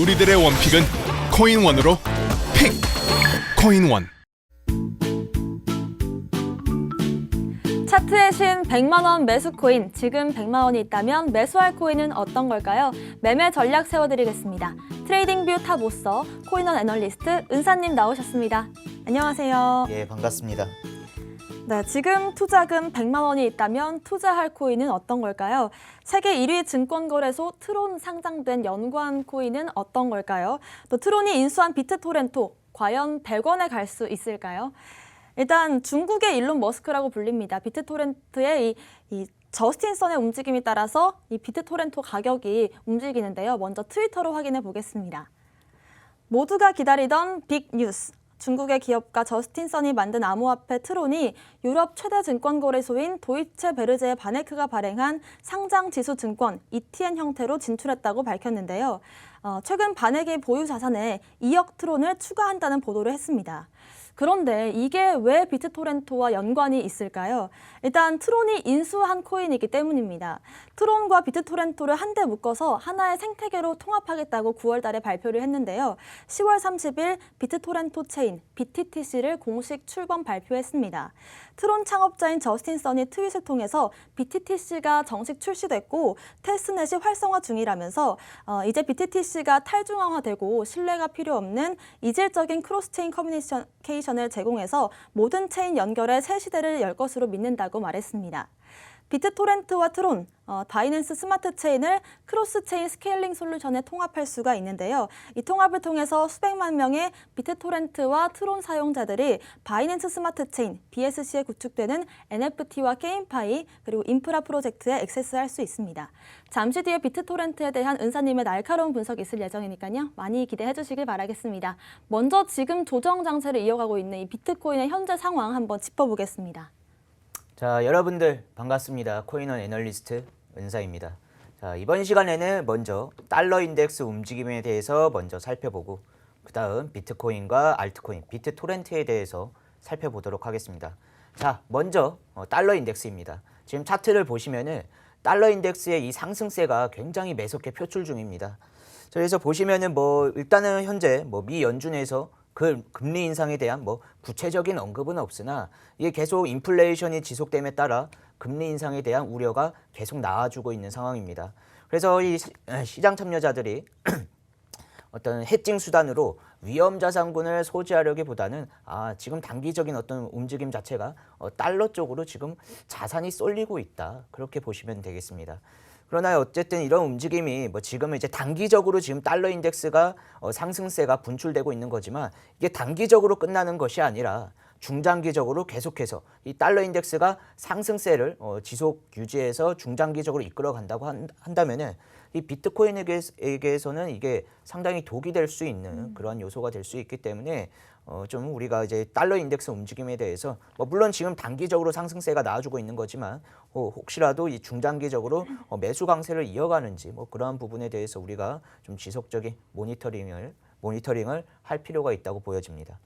우리들의 원픽은 코인원으로 픽! 코인원. 차트의 신 100만원 매수 코인, 지금 100만원이 있다면 매수할 코인은 어떤 걸까요? 매매 전략 세워드리겠습니다. 트레이딩뷰 탑5서 코인원 애널리스트 은사님 나오셨습니다. 안녕하세요. 예, 반갑습니다. 네, 지금 투자금 100만원이 있다면 투자할 코인은 어떤 걸까요? 세계 1위 증권거래소 트론 상장된 연관 코인은 어떤 걸까요? 또 트론이 인수한 비트토렌토, 과연 100원에 갈 수 있을까요? 일단 중국의 일론 머스크라고 불립니다. 비트토렌트의 이 저스틴 선의 움직임에 따라서 이 비트토렌토 가격이 움직이는데요. 먼저 트위터로 확인해 보겠습니다. 모두가 기다리던 빅 뉴스. 중국의 기업가 저스틴 선이 만든 암호화폐 트론이 유럽 최대 증권거래소인 도이체 베르제 바네크가 발행한 상장 지수 증권 ETN 형태로 진출했다고 밝혔는데요. 최근 바네크의 보유 자산에 2억 트론을 추가한다는 보도를 했습니다. 그런데 이게 왜 비트토렌토와 연관이 있을까요? 일단 트론이 인수한 코인이기 때문입니다. 트론과 비트토렌토를 한데 묶어서 하나의 생태계로 통합하겠다고 9월 달에 발표를 했는데요. 10월 30일 비트토렌토 체인 BTTC를 공식 출범 발표했습니다. 트론 창업자인 저스틴 선이 트윗을 통해서 BTTC가 정식 출시됐고 테스트넷이 활성화 중이라면서 이제 BTTC가 탈중앙화되고 신뢰가 필요 없는 이질적인 크로스체인 커뮤니케이션을 제공해서 모든 체인 연결의 새 시대를 열 것으로 믿는다고 말했습니다. 비트토렌트와 트론, 바이낸스 스마트 체인을 크로스 체인 스케일링 솔루션에 통합할 수가 있는데요. 이 통합을 통해서 수백만 명의 비트토렌트와 트론 사용자들이 바이낸스 스마트 체인, BSC에 구축되는 NFT와 게임파이, 그리고 인프라 프로젝트에 액세스할 수 있습니다. 잠시 뒤에 비트토렌트에 대한 은사님의 날카로운 분석이 있을 예정이니까요. 많이 기대해 주시길 바라겠습니다. 먼저 지금 조정 장세를 이어가고 있는 이 비트코인의 현재 상황 한번 짚어보겠습니다. 자, 여러분들 반갑습니다. 코인원 애널리스트 은사입니다. 자, 이번 시간에는 먼저 달러 인덱스 움직임에 대해서 먼저 살펴보고 그 다음 비트코인과 알트코인, 비트토렌트에 대해서 살펴보도록 하겠습니다. 자, 먼저 달러 인덱스입니다. 지금 차트를 보시면은 달러 인덱스의 이 상승세가 굉장히 매섭게 표출 중입니다. 그래서 보시면은 일단은 현재 미 연준에서 그 금리 인상에 대한 구체적인 언급은 없으나 이게 계속 인플레이션이 지속됨에 따라 금리 인상에 대한 우려가 계속 나와주고 있는 상황입니다. 그래서 이 시장 참여자들이 어떤 해칭 수단으로 위험 자산군을 소지하려기보다는 지금 단기적인 어떤 움직임 자체가 달러 쪽으로 지금 자산이 쏠리고 있다. 그렇게 보시면 되겠습니다. 그러나 어쨌든 이런 움직임이 지금은 이제 단기적으로 지금 달러 인덱스가 상승세가 분출되고 있는 거지만 이게 단기적으로 끝나는 것이 아니라 중장기적으로 계속해서 이 달러 인덱스가 상승세를 지속 유지해서 중장기적으로 이끌어 간다고 한다면은 이 비트코인에게서는 이게 상당히 독이 될 수 있는 그러한 요소가 될 수 있기 때문에 좀 우리가 이제 달러 인덱스 움직임에 대해서 물론 지금 단기적으로 상승세가 나와주고 있는 거지만 혹시라도 이 중장기적으로 매수 강세를 이어가는지 그러한 부분에 대해서 우리가 좀 지속적인 모니터링을 할 필요가 있다고 보여집니다.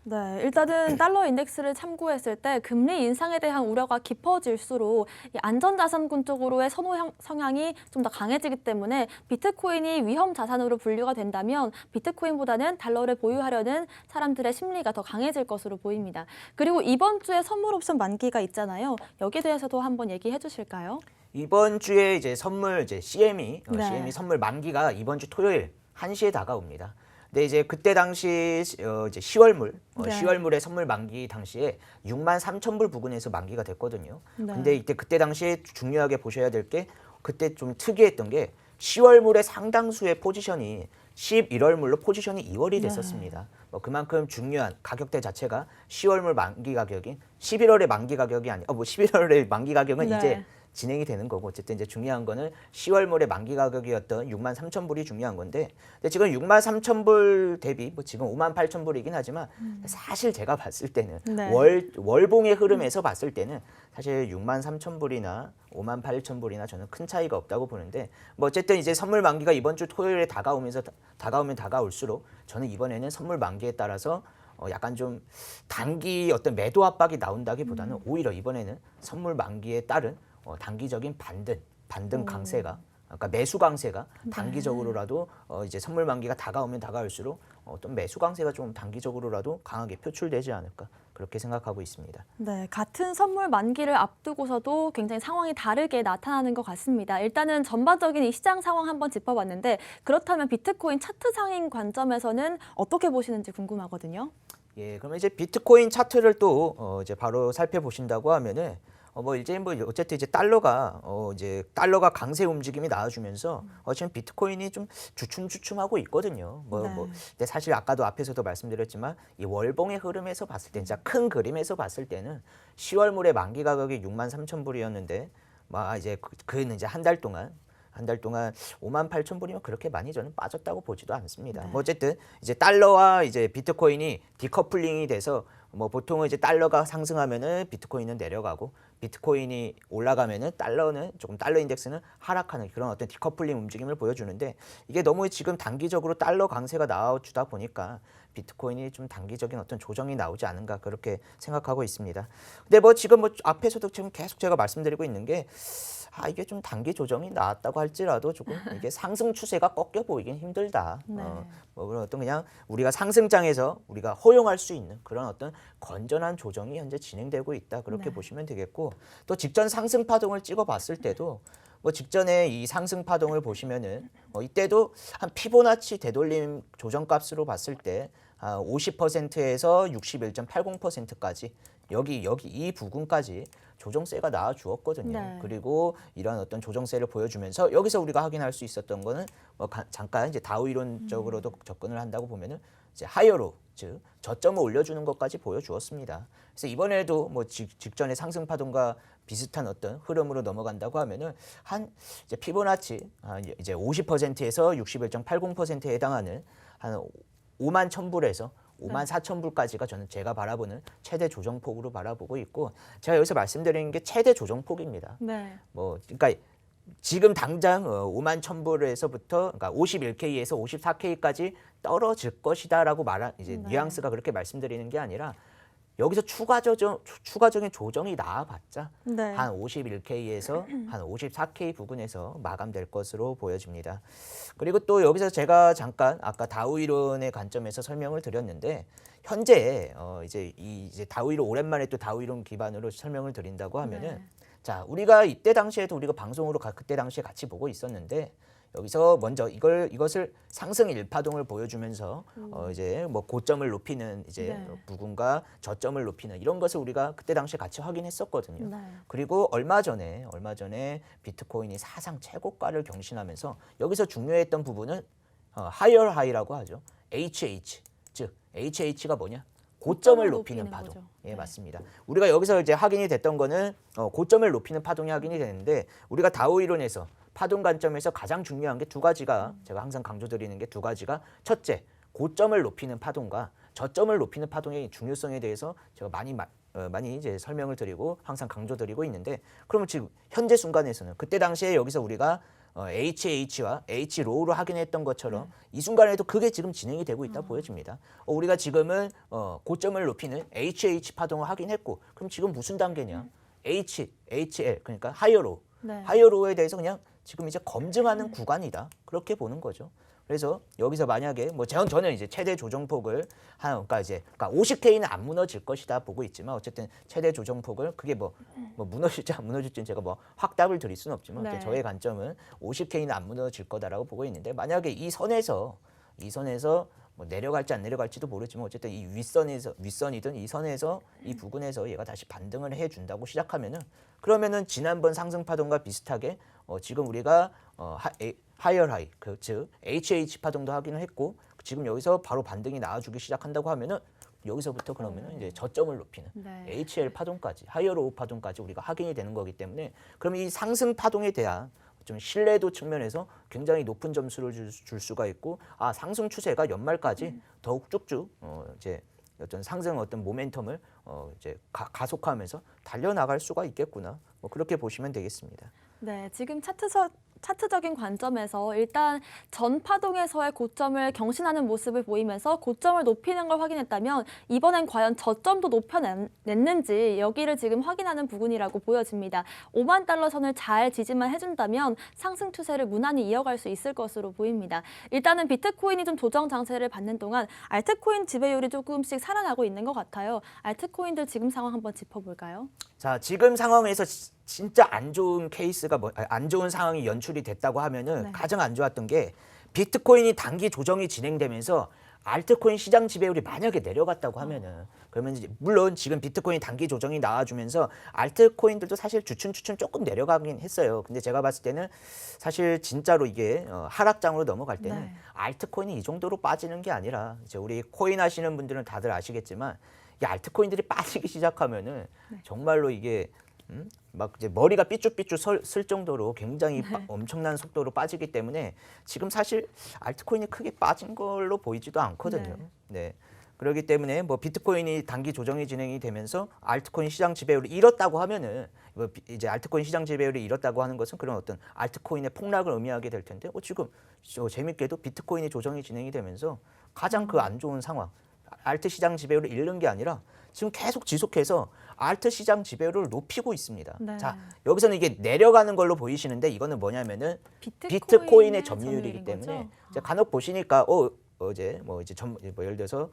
네, 일단은 달러 인덱스를 참고했을 때 금리 인상에 대한 우려가 깊어질수록 이 안전자산군 쪽으로의 선호 성향이 좀 더 강해지기 때문에 비트코인이 위험 자산으로 분류가 된다면 비트코인보다는 달러를 보유하려는 사람들의 심리가 더 강해질 것으로 보입니다. 그리고 이번 주에 선물 옵션 만기가 있잖아요. 여기에 대해서도 한번 얘기해 주실까요? 이번 주에 이제 선물 CME 네. 선물 만기가 이번 주 토요일 1시에 다가옵니다. 근데 이제 그때 당시 이제 10월물, 네. 10월물의 선물 만기 당시에 63,000불 부근에서 만기가 됐거든요. 네. 근데 그때 당시에 중요하게 보셔야 될 게 그때 좀 특이했던 게 10월물의 상당수의 포지션이 11월물로 포지션이 2월이 됐었습니다. 그만큼 중요한 가격대 자체가 10월물 만기 가격인 11월의 만기 가격이 아니, 11월의 만기 가격은 네. 이제 진행이 되는 거고 어쨌든 이제 중요한 거는 10월물의 만기 가격이었던 63,000불이 중요한 건데 근데 지금 63,000불 대비 지금 58,000불이긴 하지만 사실 제가 봤을 때는 네. 월봉의 흐름에서 봤을 때는 사실 63,000불이나 58,000불이나 저는 큰 차이가 없다고 보는데 어쨌든 이제 선물 만기가 이번 주 토요일에 다가오면 다가올수록 저는 이번에는 선물 만기에 따라서 약간 좀 단기 어떤 매도 압박이 나온다기보다는 오히려 이번에는 선물 만기에 따른 단기적인 반등 강세가 그러니까 매수 강세가 단기적으로라도 이제 선물 만기가 다가오면 다가올수록 어떤 매수 강세가 좀 단기적으로라도 강하게 표출되지 않을까 그렇게 생각하고 있습니다. 네, 같은 선물 만기를 앞두고서도 굉장히 상황이 다르게 나타나는 것 같습니다. 일단은 전반적인 이 시장 상황 한번 짚어봤는데 그렇다면 비트코인 차트상인 관점에서는 어떻게 보시는지 궁금하거든요. 예, 그러면 이제 비트코인 차트를 또 이제 바로 살펴보신다고 하면은 어쨌든 이제 달러가 강세 움직임이 나와주면서 지금 비트코인이 좀 주춤주춤하고 있거든요. 근데 사실 아까도 앞에서도 말씀드렸지만 이 월봉의 흐름에서 봤을 때 진짜 큰 그림에서 봤을 때는 10월 물의 만기 가격이 63,000불이었는데 막 이제 그는 이제 한 달 동안 58,000불이면 그렇게 많이 저는 빠졌다고 보지도 않습니다. 네. 어쨌든 이제 달러와 이제 비트코인이 디커플링이 돼서 보통은 이제 달러가 상승하면은 비트코인은 내려가고 비트코인이 올라가면은 달러 인덱스는 하락하는 그런 어떤 디커플링 움직임을 보여주는데 이게 너무 지금 단기적으로 달러 강세가 나와주다 보니까 비트코인이 좀 단기적인 어떤 조정이 나오지 않은가 그렇게 생각하고 있습니다. 근데 지금 앞에서도 지금 계속 제가 말씀드리고 있는 게 이게 좀 단기 조정이 나왔다고 할지라도 조금 이게 상승 추세가 꺾여 보이긴 힘들다. 네. 그런 어떤 그냥 우리가 상승장에서 우리가 허용할 수 있는 그런 어떤 건전한 조정이 현재 진행되고 있다. 그렇게 보시면 되겠고 또 직전 상승 파동을 찍어봤을 때도 직전에 이 상승 파동을 보시면은 이때도 한 피보나치 되돌림 조정값으로 봤을 때 50%에서 61.80%까지 여기 이 부분까지 조정세가 나와 주었거든요. 네. 그리고 이런 어떤 조정세를 보여주면서 여기서 우리가 확인할 수 있었던 거는 잠깐 이제 다우 이론적으로도 접근을 한다고 보면은 이제 하이어로 즉 저점을 올려주는 것까지 보여주었습니다. 그래서 이번에도 직전의 상승 파동과 비슷한 어떤 흐름으로 넘어간다고 하면은 이제 피보나치 이제 50%에서 61.80%에 해당하는 한 51,000불에서 54,000불까지가 저는 제가 바라보는 최대 조정폭으로 바라보고 있고 제가 여기서 말씀드리는 게 최대 조정폭입니다. 네. 그러니까 지금 당장 51,000불에서부터 그러니까 51K에서 54K까지 떨어질 것이다라고 이제 뉘앙스가 그렇게 말씀드리는 게 아니라 여기서 추가적인 조정이 나와봤자 한 51K에서 한 54K 부근에서 마감될 것으로 보여집니다. 그리고 또 여기서 제가 잠깐 아까 다우 이론의 관점에서 설명을 드렸는데 현재 이제 다우 이론 오랜만에 또 다우 이론 기반으로 설명을 드린다고 하면은 자 우리가 이때 당시에도 우리가 방송으로 그때 당시에 같이 보고 있었는데 여기서 먼저 이것을 상승 일파동을 보여주면서 이제 고점을 높이는 이제 부분과 저점을 높이는 이런 것을 우리가 그때 당시에 같이 확인했었거든요. 네. 그리고 얼마 전에 비트코인이 사상 최고가를 경신하면서 여기서 중요했던 부분은 하이어 하이라고 하죠. HH 즉 HH가 뭐냐? 고점을 높이는 파동. 거죠. 예, 맞습니다. 우리가 여기서 이제 확인이 됐던 거는 고점을 높이는 파동이 확인이 되는데 우리가 다우 이론에서 파동 관점에서 가장 중요한 게 두 가지가 제가 항상 강조드리는 게 두 가지가 첫째, 고점을 높이는 파동과 저점을 높이는 파동의 중요성에 대해서 제가 많이 이제 설명을 드리고 항상 강조드리고 있는데 그러면 지금 현재 순간에서는 그때 당시에 여기서 우리가 HH와 H로우로 확인했던 것처럼 이 순간에도 그게 지금 진행이 되고 있다 보여집니다. 우리가 지금은 고점을 높이는 HH 파동을 확인했고 그럼 지금 무슨 단계냐? HL 그러니까 하이어로우. 하이어로우에 대해서 그냥 지금 이제 검증하는 구간이다. 그렇게 보는 거죠. 그래서 여기서 만약에 저는 이제 최대 조정폭을 그러니까 50K는 안 무너질 것이다 보고 있지만 어쨌든 최대 조정폭을 그게 무너질지 안 무너질지는 제가 확답을 드릴 수는 없지만 저의 관점은 50K는 안 무너질 거다라고 보고 있는데 만약에 이 선에서 내려갈지 안 내려갈지도 모르지만 어쨌든 이 윗선이든 이 선에서 이 부근에서 얘가 다시 반등을 해준다고 시작하면은 그러면은 지난번 상승 파동과 비슷하게 지금 우리가 하이어 하이 즉 HH 파동도 확인을 했고 지금 여기서 바로 반등이 나와주기 시작한다고 하면은 여기서부터 그러면은 이제 저점을 높이는 HL 파동까지 하이어 로우 파동까지 우리가 확인이 되는 거기 때문에 그럼 이 상승 파동에 대한 좀 신뢰도 측면에서 굉장히 높은 점수를 줄 수가 있고 상승 추세가 연말까지 더욱 쭉쭉 이제 어떤 상승 어떤 모멘텀을 이제 가속화하면서 달려나갈 수가 있겠구나 그렇게 보시면 되겠습니다. 네, 지금 차트적인 관점에서 일단 전 파동에서의 고점을 경신하는 모습을 보이면서 고점을 높이는 걸 확인했다면 이번엔 과연 저점도 높여냈는지 여기를 지금 확인하는 부분이라고 보여집니다. 5만 달러 선을 잘 지지만 해준다면 상승 추세를 무난히 이어갈 수 있을 것으로 보입니다. 일단은 비트코인이 좀 조정 장세를 받는 동안 알트코인 지배율이 조금씩 살아나고 있는 것 같아요. 알트코인들 지금 상황 한번 짚어볼까요? 자, 지금 상황에서 진짜 안 좋은 케이스가 안 좋은 상황이 연출이 됐다고 하면은 네. 가장 안 좋았던 게 비트코인이 단기 조정이 진행되면서 알트코인 시장 지배율이 만약에 내려갔다고 하면은 그러면 이제 물론 지금 비트코인 단기 조정이 나와주면서 알트코인들도 사실 주춤 조금 내려가긴 했어요. 근데 제가 봤을 때는 사실 진짜로 이게 하락장으로 넘어갈 때는 네. 알트코인이 이 정도로 빠지는 게 아니라 이제 우리 코인 하시는 분들은 다들 아시겠지만 이 알트코인들이 빠지기 시작하면은 정말로 이게 막 이제 머리가 삐쭉삐쭉 쓸 정도로 굉장히 엄청난 속도로 빠지기 때문에 지금 사실 알트코인이 크게 빠진 걸로 보이지도 않거든요. 네. 그렇기 때문에 뭐 비트코인이 단기 조정이 진행이 되면서 알트코인 시장 지배율을 잃었다고 하면은 뭐 이제 알트코인 시장 지배율을 잃었다고 하는 것은 그런 어떤 알트코인의 폭락을 의미하게 될 텐데 지금 재밌게도 비트코인이 조정이 진행이 되면서 가장 그 안 좋은 상황 알트 시장 지배율을 잃는 게 아니라 지금 계속 지속해서 알트 시장 지배율을 높이고 있습니다. 네. 자, 여기서는 이게 내려가는 걸로 보이시는데 이거는 뭐냐면은 비트코인의 비트코인의 점유율이기 점유율인 때문에 거죠? 이제 간혹 보시니까 어제 뭐 이제 뭐 예를 들어서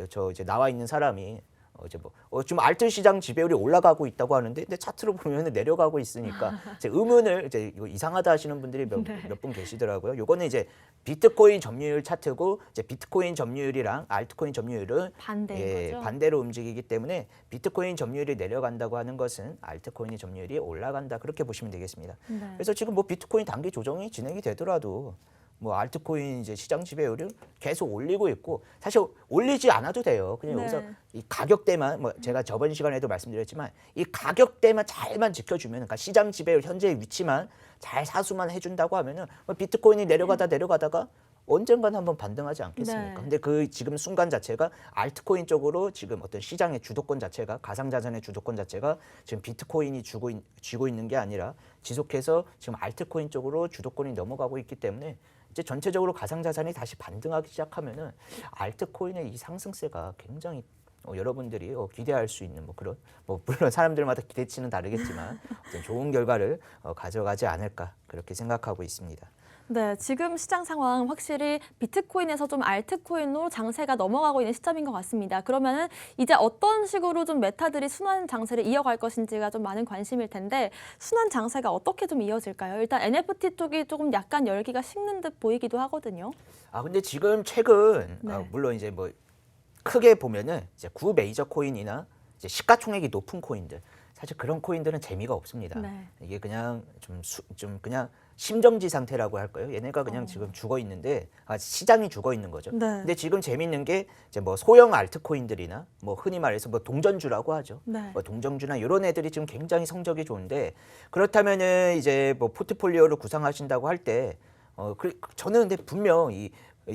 저 이제 나와 있는 사람이 이제 좀 알트 시장 지배율이 올라가고 있다고 하는데 근데 차트로 보면은 내려가고 있으니까 이제 의문을 이제 이거 이상하다 하시는 분들이 몇 분 계시더라고요. 요거는 이제 비트코인 점유율 차트고 이제 비트코인 점유율이랑 알트코인 점유율은 반대인 거죠? 반대로 움직이기 때문에 비트코인 점유율이 내려간다고 하는 것은 알트코인의 점유율이 올라간다 그렇게 보시면 되겠습니다. 네. 그래서 지금 뭐 비트코인 단기 조정이 진행이 되더라도 뭐 알트코인 이제 시장 지배율을 계속 올리고 있고 사실 올리지 않아도 돼요. 그냥 네. 여기서 이 가격대만 뭐 제가 저번 시간에도 말씀드렸지만 이 가격대만 잘만 지켜주면 그러니까 시장 지배율 현재의 위치만 잘 사수만 해준다고 하면은 뭐 비트코인이 내려가다가 언젠가는 한번 반등하지 않겠습니까? 네. 근데 그 지금 순간 자체가 알트코인 쪽으로 지금 어떤 시장의 주도권 자체가 가상자산의 주도권 자체가 지금 비트코인이 쥐고 있는 게 아니라 지속해서 지금 알트코인 쪽으로 주도권이 넘어가고 있기 때문에 이제 전체적으로 가상자산이 다시 반등하기 시작하면은 알트코인의 이 상승세가 굉장히 여러분들이 기대할 수 있는 뭐 그런 뭐 물론 사람들마다 기대치는 다르겠지만 어떤 좋은 결과를 가져가지 않을까 그렇게 생각하고 있습니다. 네, 지금 시장 상황 확실히 비트코인에서 좀 알트코인으로 장세가 넘어가고 있는 시점인 것 같습니다. 그러면은 이제 어떤 식으로 좀 메타들이 순환 장세를 이어갈 것인지가 좀 많은 관심일 텐데 순환 장세가 어떻게 좀 이어질까요? 일단 NFT 쪽이 조금 약간 열기가 식는 듯 보이기도 하거든요. 아 근데 지금 최근 네. 물론 이제 뭐 크게 보면은 이제 구 메이저 코인이나 이제 시가총액이 높은 코인들 사실 그런 코인들은 재미가 없습니다. 네. 이게 그냥 좀 그냥 심정지 상태라고 할까요? 얘네가 그냥 지금 죽어 있는데 시장이 죽어 있는 거죠. 네. 근데 지금 재밌는 게 이제 뭐 소형 알트코인들이나 뭐 흔히 말해서 뭐 동전주라고 하죠. 네. 뭐 동전주나 이런 애들이 지금 굉장히 성적이 좋은데 그렇다면은 이제 뭐 포트폴리오를 구상하신다고 할 때 저는 근데 분명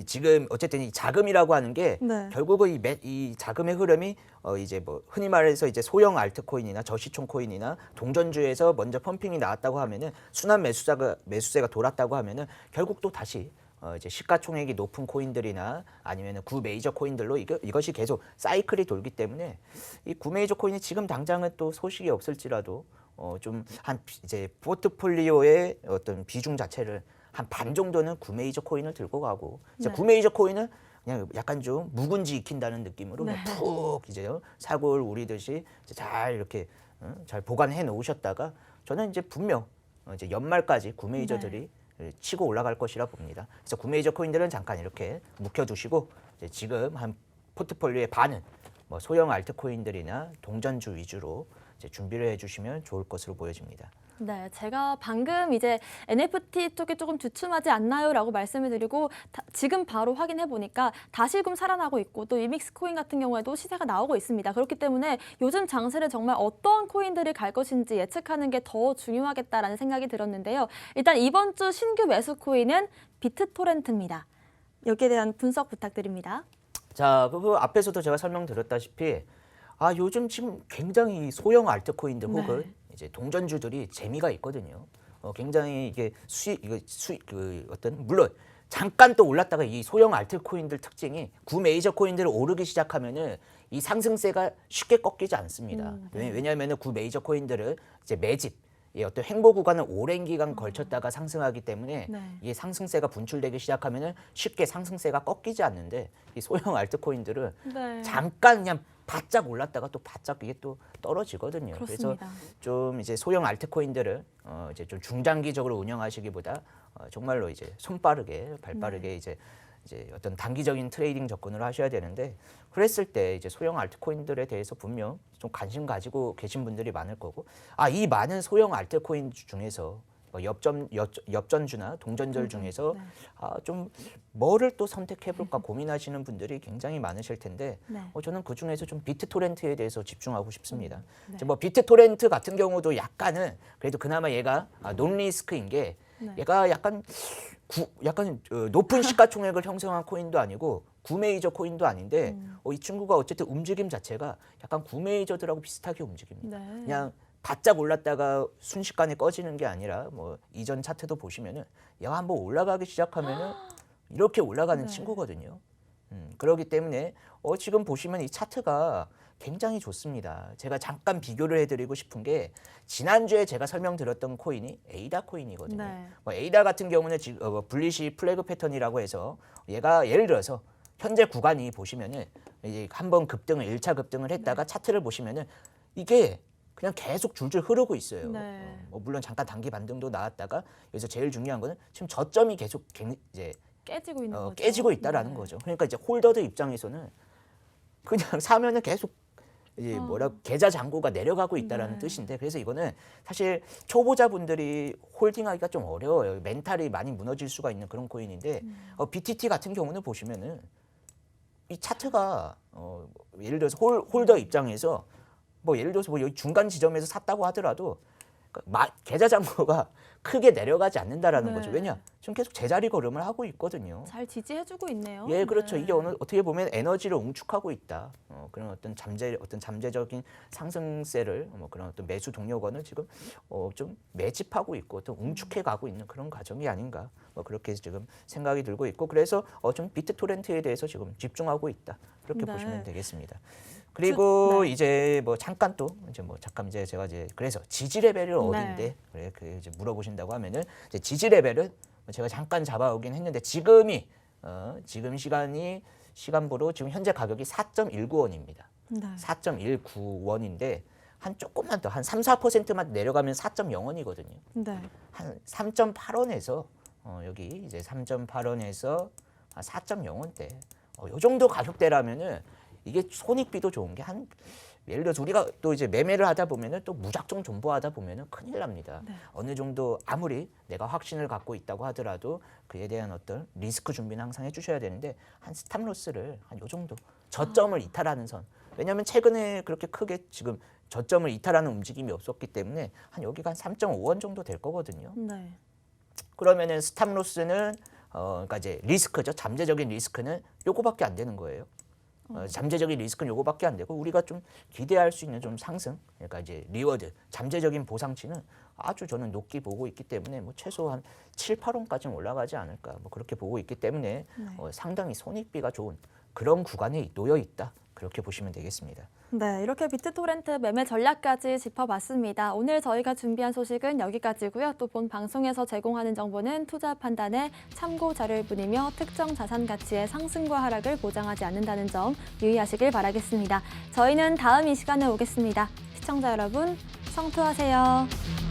지금 어쨌든 이 자금이라고 하는 게 네. 결국은 이 자금의 흐름이 이제 뭐 흔히 말해서 이제 소형 알트코인이나 저시총 코인이나 동전주에서 먼저 펌핑이 나왔다고 하면은 순환 매수세가 돌았다고 하면은 결국 또 다시 이제 시가총액이 높은 코인들이나 아니면은 구 메이저 코인들로 이것이 계속 사이클이 돌기 때문에 이 구 메이저 코인이 지금 당장은 또 소식이 없을지라도 좀 한 이제 포트폴리오의 어떤 비중 자체를 한 반 정도는 구 메이저 코인을 들고 가고 이제 네. 구 메이저 코인은 그냥 약간 좀 묵은지 익힌다는 느낌으로 네. 그냥 푹 이제 사골 우리듯이 이제 잘 이렇게 잘 보관해 놓으셨다가 저는 이제 분명 이제 연말까지 구 메이저들이 치고 올라갈 것이라 봅니다. 그래서 구 메이저 코인들은 잠깐 이렇게 묵혀두시고 이제 지금 한 포트폴리오의 반은 뭐 소형 알트코인들이나 동전주 위주로 이제 준비를 해주시면 좋을 것으로 보여집니다. 네, 제가 방금 이제 NFT 쪽이 조금 주춤하지 않나요?라고 말씀을 드리고 지금 바로 확인해 보니까 다시금 살아나고 있고 또 위믹스 코인 같은 경우에도 시세가 나오고 있습니다. 그렇기 때문에 요즘 장세를 정말 어떠한 코인들이 갈 것인지 예측하는 게 더 중요하겠다라는 생각이 들었는데요. 일단 이번 주 신규 매수 코인은 비트토렌트입니다. 여기에 대한 분석 부탁드립니다. 자, 그 앞에서도 제가 설명드렸다시피 요즘 지금 굉장히 소형 알트코인들 혹은 이제 동전주들이 재미가 있거든요. 굉장히 이게 물론 잠깐 또 올랐다가 이 소형 알트코인들 특징이 구 메이저 코인들을 오르기 시작하면은 이 상승세가 쉽게 꺾이지 않습니다. 왜냐하면은 구 메이저 코인들은 이제 매집 이 어떤 횡보 구간을 오랜 기간 걸쳤다가 상승하기 때문에 네. 이 상승세가 분출되기 시작하면은 쉽게 상승세가 꺾이지 않는데 이 소형 알트코인들은 네. 잠깐 그냥 바짝 올랐다가 또 바짝 이게 또 떨어지거든요. 그래서 그렇습니다. 좀 이제 소형 알트코인들을 이제 좀 중장기적으로 운영하시기보다 정말로 이제 손빠르게 발빠르게 이제 어떤 단기적인 트레이딩 접근을 하셔야 되는데 그랬을 때 이제 소형 알트코인들에 대해서 분명 좀 관심 가지고 계신 분들이 많을 거고 이 많은 소형 알트코인 중에서 엽전주나 동전절 중에서 네. 좀 뭐를 또 선택해볼까 고민하시는 분들이 굉장히 많으실 텐데 네. 저는 그 중에서 좀 비트토렌트에 대해서 집중하고 싶습니다. 네. 이제 뭐 비트토렌트 같은 경우도 약간은 그래도 그나마 얘가 논리스크인 게 네. 얘가 약간 높은 시가총액을 형성한 코인도 아니고 구메이저 코인도 아닌데 이 친구가 어쨌든 움직임 자체가 약간 구메이저들하고 비슷하게 움직입니다. 네. 그냥 바짝 올랐다가 순식간에 꺼지는 게 아니라 뭐 이전 차트도 보시면은 얘가 한번 올라가기 시작하면은 이렇게 올라가는 네. 친구거든요. 그렇기 때문에 지금 보시면 이 차트가 굉장히 좋습니다. 제가 잠깐 비교를 해드리고 싶은 게 지난주에 제가 설명드렸던 코인이 에이다 코인이거든요. 네. 에이다 같은 경우는 지금 블리시 플래그 패턴이라고 해서 얘가 예를 들어서 현재 구간이 보시면은 이제 한번 급등을 1차 급등을 했다가 차트를 보시면은 이게 그냥 계속 줄줄 흐르고 있어요. 네. 물론 잠깐 단기 반등도 나왔다가 여기서 제일 중요한 거는 지금 저점이 계속 이제 깨지고 있는 거죠. 깨지고 있다라는 네. 거죠. 그러니까 이제 홀더들 입장에서는 그냥 사면은 계속 이제 계좌 잔고가 내려가고 있다라는 네. 뜻인데 그래서 이거는 사실 초보자분들이 홀딩하기가 좀 어려워요. 멘탈이 많이 무너질 수가 있는 그런 코인인데 BTT 같은 경우는 보시면은 이 차트가 예를 들어서 홀더 입장에서 뭐 예를 들어서 뭐 여기 중간 지점에서 샀다고 하더라도 계좌 잔고가 크게 내려가지 않는다라는 네. 거죠. 왜냐? 지금 계속 제자리 걸음을 하고 있거든요. 잘 지지해주고 있네요. 예, 그렇죠. 네. 이게 어떻게 보면 에너지를 응축하고 있다. 그런 어떤 잠재적인 상승세를 그런 어떤 매수 동력원을 지금 좀 매집하고 있고 또 응축해 가고 있는 그런 과정이 아닌가. 그렇게 지금 생각이 들고 있고 그래서 좀 비트토렌트에 대해서 지금 집중하고 있다. 그렇게 네. 보시면 되겠습니다. 그리고 네. 이제 잠깐 이제 제가 이제 그래서 지지 레벨이 어딘데 네. 그래 그 이제 물어보신다고 하면은 이제 지지 레벨은 제가 잠깐 잡아오긴 했는데 지금 시간부로 지금 현재 가격이 4.19원입니다. 네. 4.19원인데 한 조금만 더 한 3-4%만 내려가면 4.0원이거든요. 네. 한 3.8원에서 여기 이제 3.8원에서 4.0원대. 요 정도 가격대라면은 이게 손익비도 좋은 게 예를 들어서 우리가 또 이제 매매를 하다 보면은 또 무작정 존버하다 보면은 큰일 납니다. 네. 어느 정도 아무리 내가 확신을 갖고 있다고 하더라도 그에 대한 어떤 리스크 준비는 항상 해주셔야 되는데 한 스탑로스를 한 요 정도 저점을 이탈하는 선. 왜냐하면 최근에 그렇게 크게 지금 저점을 이탈하는 움직임이 없었기 때문에 한 여기가 한 3.5원 정도 될 거거든요. 네. 그러면은 스탑로스는 그러니까 이제 리스크죠. 잠재적인 리스크는 요거밖에 안 되는 거예요. 잠재적인 리스크는 요거밖에 안 되고 우리가 좀 기대할 수 있는 좀 상승, 그러니까 이제 리워드, 잠재적인 보상치는 아주 저는 높게 보고 있기 때문에 최소한 7-8원까지는 올라가지 않을까 그렇게 보고 있기 때문에 상당히 손익비가 좋은 그런 구간에 놓여 있다. 그렇게 보시면 되겠습니다. 네, 이렇게 비트토렌트 매매 전략까지 짚어봤습니다. 오늘 저희가 준비한 소식은 여기까지고요. 또 본 방송에서 제공하는 정보는 투자 판단에 참고 자료일 뿐이며 특정 자산 가치의 상승과 하락을 보장하지 않는다는 점 유의하시길 바라겠습니다. 저희는 다음 이 시간에 오겠습니다. 시청자 여러분, 성투하세요.